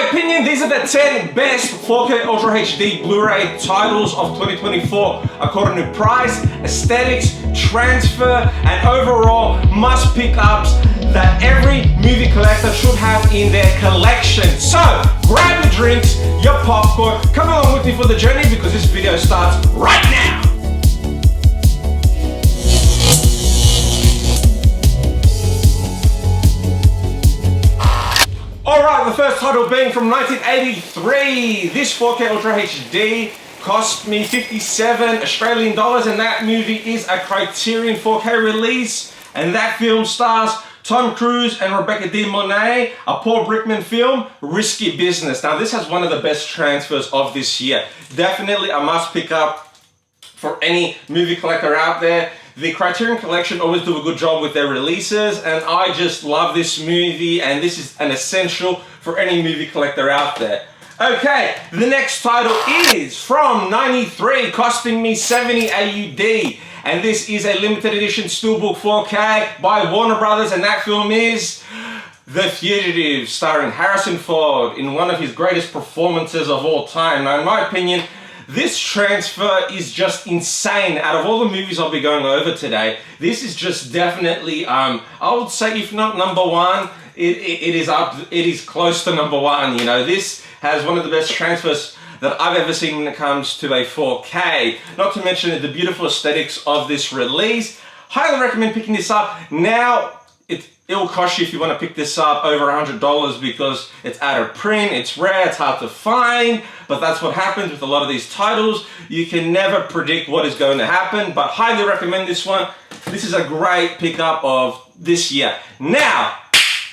opinion, these are the 10 best 4K Ultra HD Blu-ray titles of 2024 according to price, aesthetics, transfer, and overall must pick-ups that every movie collector should have in their collection. So grab your drinks, your popcorn, come along with me for the journey because this video starts right now. Alright, the first title being from 1983. This 4K Ultra HD cost me 57 Australian dollars, and that movie is a Criterion 4K release, and that film stars Tom Cruise and Rebecca De Mornay, a Paul Brickman film, Risky Business. Now this has one of the best transfers of this year. Definitely a must pick up for any movie collector out there. The Criterion Collection always do a good job with their releases, and I just love this movie, and this is an essential for any movie collector out there. Okay, the next title is from 93, costing me 70 AUD, and this is a limited edition steelbook 4K by Warner Brothers, and that film is The Fugitive, starring Harrison Ford in one of his greatest performances of all time. Now, in my opinion, this transfer is just insane. Out of all the movies I'll be going over today, this is just definitely, I would say, if not number one, it is close to number one. You know, this has one of the best transfers that I've ever seen when it comes to a 4K. Not to mention the beautiful aesthetics of this release. Highly recommend picking this up. Now, it will cost you, if you want to pick this up, over $100 because it's out of print, it's rare, it's hard to find, but that's what happens with a lot of these titles. You can never predict what is going to happen, but highly recommend this one. This is a great pickup of this year. Now,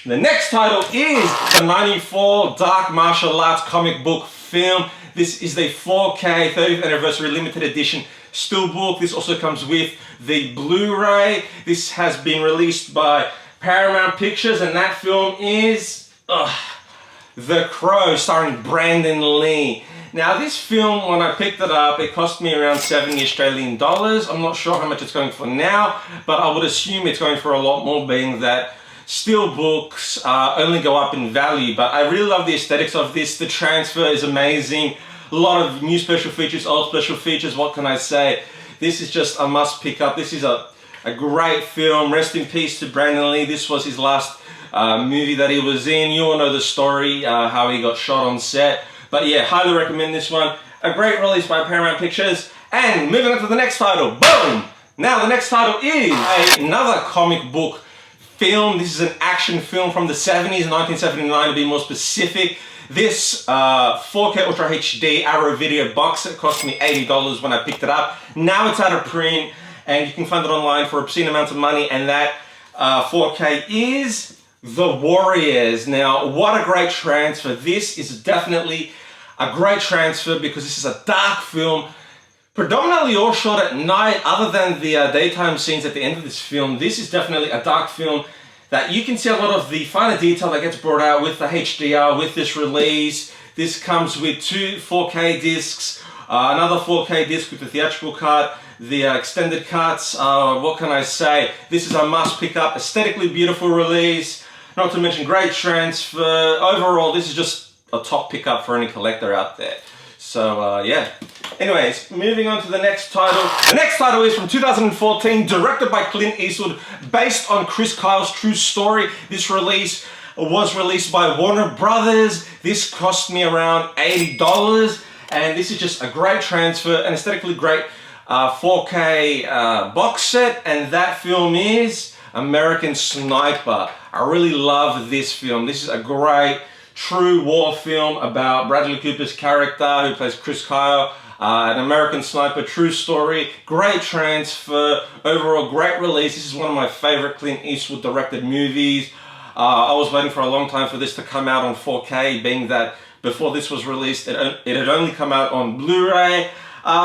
the next title is the 94 Dark Martial Arts comic book film. This is the 4K 30th anniversary limited edition steelbook. This also comes with the Blu-ray. This has been released by Paramount Pictures, and that film is The Crow, starring Brandon Lee. Now this film, when I picked it up, it cost me around 70 Australian dollars. I'm not sure how much it's going for now, but I would assume it's going for a lot more, being that steelbooks only go up in value. But I really love the aesthetics of this. The transfer is amazing. A lot of new special features, old special features, what can I say? This is just a must pick up. This is a great film. Rest in peace to Brandon Lee. This was his last movie that he was in. You all know the story, how he got shot on set. But yeah, highly recommend this one. A great release by Paramount Pictures. And moving on to the next title. Boom! Now the next title is another comic book film. This is an action film from the 70s, 1979 to be more specific. This 4K Ultra HD ROVADOR box set cost me $80 when I picked it up. Now it's out of print, and you can find it online for obscene amounts of money, and that 4K is The Warriors. Now, what a great transfer. This is definitely a great transfer because this is a dark film, predominantly all shot at night, other than the daytime scenes at the end of this film. This is definitely a dark film that you can see a lot of the finer detail that gets brought out with the HDR, with this release. This comes with 2 4K discs, another 4K disc with the theatrical cut, the extended cuts. What can I say? This is a must pick up, aesthetically beautiful release, not to mention great transfer. Overall, this is just a top pickup for any collector out there. So yeah. Anyways, moving on to the next title. The next title is from 2014, directed by Clint Eastwood, based on Chris Kyle's true story. This release was released by Warner Brothers. This cost me around $80, and this is just a great transfer, an aesthetically great 4K box set, and that film is American Sniper. I really love this film. This is a great true war film about Bradley Cooper's character who plays Chris Kyle, an American Sniper, true story, great transfer, overall great release. This is one of my favorite Clint Eastwood directed movies. I was waiting for a long time for this to come out on 4K, being that before this was released, it had only come out on Blu-ray.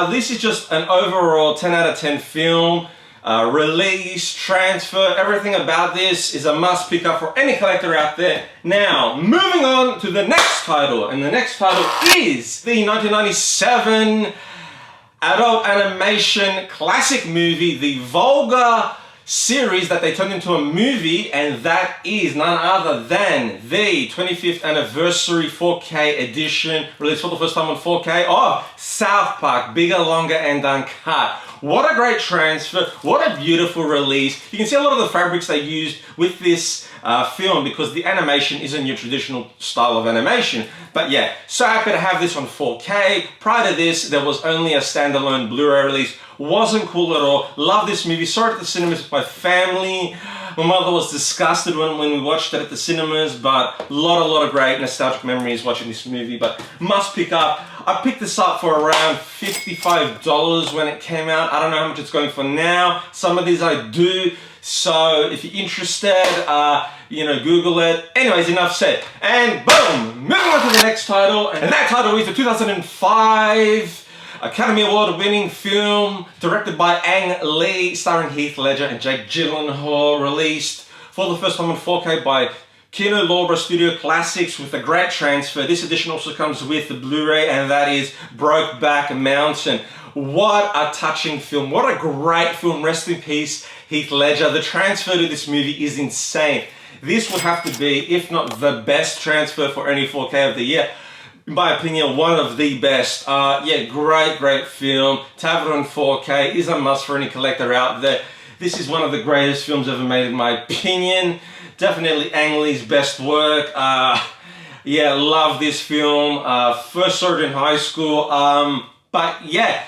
This is just an overall 10 out of 10 film. Release, transfer, everything about this is a must pick up for any collector out there. Now, moving on to the next title, and the next title is the 1997 adult animation classic movie, The Vulgar series that they turned into a movie, and that is none other than the 25th anniversary 4K edition, released for the first time on 4K, of South Park, Bigger, Longer, and Uncut. What a great transfer, what a beautiful release. You can see a lot of the fabrics they used with this film because the animation isn't your traditional style of animation. But yeah, so happy to have this on 4K. Prior to this, there was only a standalone Blu-ray release. Wasn't cool at all. Love this movie. Saw it at the cinemas with my family. My mother was disgusted when we watched it at the cinemas, but a lot of great nostalgic memories watching this movie. But must pick up. I picked this up for around $55 when it came out. I don't know how much it's going for now. Some of these I do. So if you're interested, you know, Google it. Anyways, enough said. And boom, moving on to the next title. And that title is the 2005 Academy Award winning film directed by Ang Lee, starring Heath Ledger and Jake Gyllenhaal, released for the first time on 4K by Kino Lorber Studio Classics with a great transfer. This edition also comes with the Blu-ray, and that is Brokeback Mountain. What a touching film. What a great film. Rest in peace, Heath Ledger. The transfer to this movie is insane. This would have to be, if not the best transfer for any 4K of the year. In my opinion, one of the best. Yeah, great film. To have it on 4K is a must for any collector out there. This is one of the greatest films ever made in my opinion. Definitely Ang Lee's best work. Yeah, love this film. First saw it in high school. But yeah,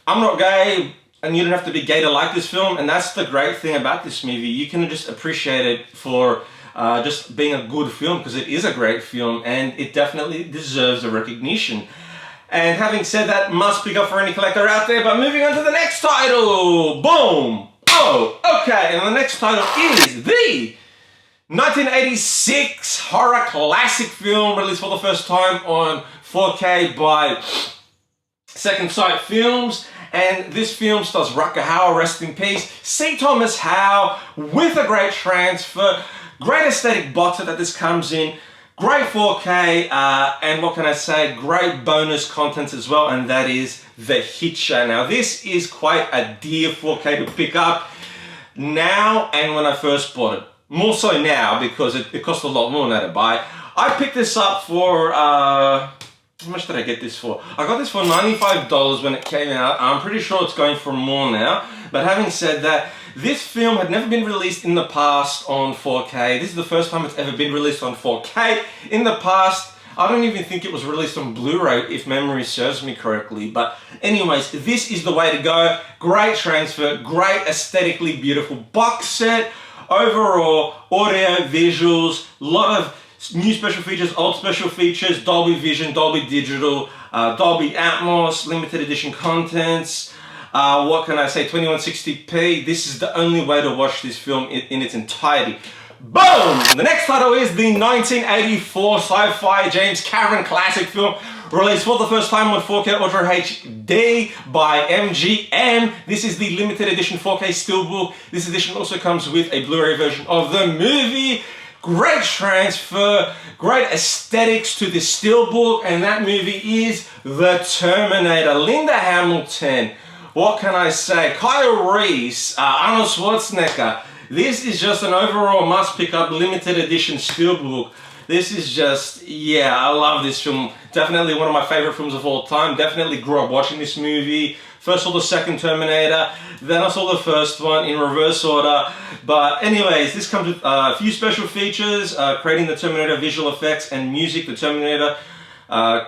I'm not gay, and you don't have to be gay to like this film, and that's the great thing about this movie. You can just appreciate it for just being a good film, because it is a great film, and it definitely deserves a recognition. And having said that, must pick up for any collector out there. But moving on to the next title. Boom! Oh, okay, and the next title is the 1986 horror classic film, released for the first time on 4K by Second Sight Films. And this film stars Rutger Hauer, rest in peace, C. Thomas Howell, with a great transfer, great aesthetic box set that this comes in, great 4K, and what can I say, great bonus content as well, and that is The Hitcher. Now this is quite a dear 4K to pick up now and when I first bought it. More so now because it cost a lot more now to buy. I picked this up for, how much did I get this for? I got this for $95 when it came out. I'm pretty sure it's going for more now. But having said that, this film had never been released in the past on 4K. This is the first time it's ever been released on 4K. In the past, I don't even think it was released on Blu-ray, if memory serves me correctly. But anyways, this is the way to go. Great transfer, great aesthetically beautiful box set. Overall, audio, visuals, a lot of new special features, old special features, Dolby Vision, Dolby Digital, Dolby Atmos, limited edition contents. What can I say, 2160p. This is the only way to watch this film in its entirety. Boom! The next title is the 1984 sci-fi James Cameron classic film, released for the first time on 4K Ultra HD by MGM. This is the limited edition 4K steelbook. This edition also comes with a Blu-ray version of the movie. Great transfer, great aesthetics to the steelbook, and that movie is The Terminator. Linda Hamilton, what can I say? Kyle Reese, Arnold Schwarzenegger. This is just an overall must pick up limited edition steelbook. This is just, yeah, I love this film. Definitely one of my favorite films of all time. Definitely grew up watching this movie. First saw the second Terminator, then I saw the first one in reverse order. But anyways, this comes with a few special features, creating the Terminator visual effects and music, the Terminator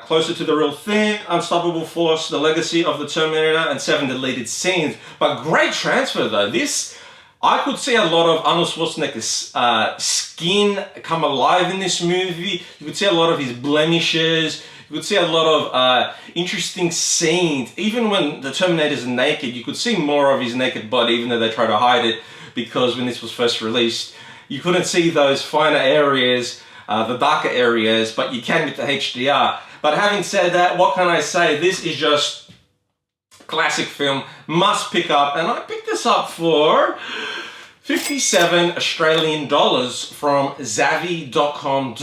Closer to the Real Thing, Unstoppable Force, The Legacy of the Terminator, and 7 deleted scenes. But great transfer though. This, I could see a lot of Arnold Schwarzenegger's skin come alive in this movie. You could see a lot of his blemishes. You could see a lot of interesting scenes. Even when the Terminator's naked, you could see more of his naked body, even though they try to hide it, because when this was first released, you couldn't see those finer areas, the darker areas, but you can with the HDR. But having said that, what can I say? This is just classic film, must pick up, and I picked this up for 57 Australian dollars from Zavvi.com.au.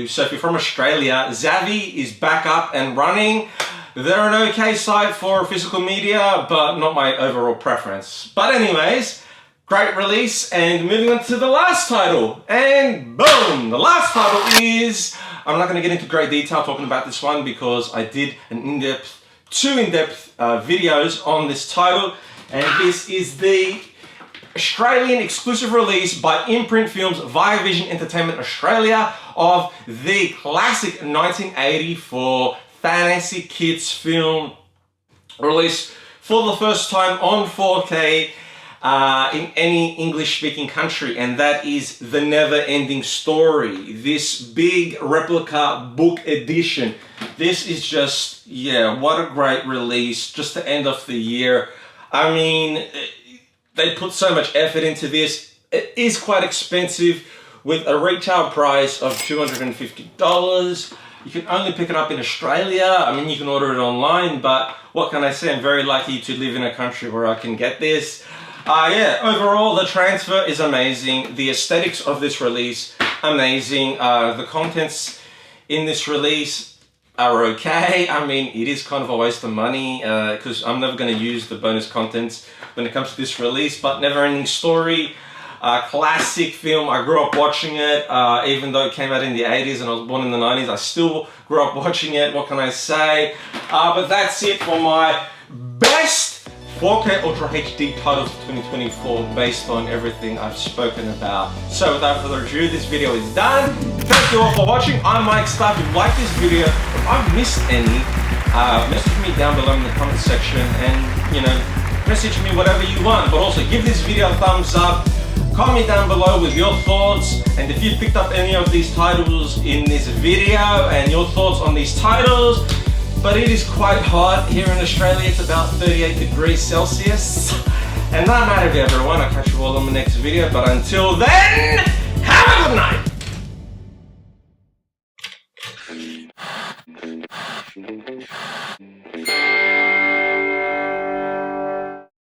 So if you're from Australia, Zavvi is back up and running. They're an okay site for physical media, but not my overall preference. But anyways, Great release, and moving on to the last title, and boom! The last title is, I'm not going to get into great detail talking about this one because I did an two in-depth videos on this title, and this is the Australian exclusive release by Imprint Films via Vision Entertainment Australia of the classic 1984 fantasy kids film, released for the first time on 4K in any English-speaking country, and that is The Never-Ending Story. This big replica book edition. This is just, yeah, what a great release, just to end off the year. I mean, they put so much effort into this. It is quite expensive, with a retail price of $250. You can only pick it up in Australia. I mean, you can order it online, but what can I say? I'm very lucky to live in a country where I can get this. Yeah, overall, the transfer is amazing. The aesthetics of this release, amazing. The contents in this release are okay. I mean, it is kind of a waste of money because I'm never going to use the bonus contents when it comes to this release, but Never-Ending Story, classic film. I grew up watching it, even though it came out in the 80s and I was born in the 90s. I still grew up watching it. What can I say? But that's it for my best 4K Ultra HD titles of 2024 based on everything I've spoken about. So without further ado, this video is done. Thank you all for watching. I'm Mike Star. If you like this video, if I've missed any, message me down below in the comment section and, you know, message me whatever you want. But also give this video a thumbs up. Comment down below with your thoughts, and if you picked up any of these titles in this video and your thoughts on these titles. But it is quite hot here in Australia. It's about 38 degrees Celsius. And I'm out of here, everyone. I'll catch you all on the next video. But until then, have a good night.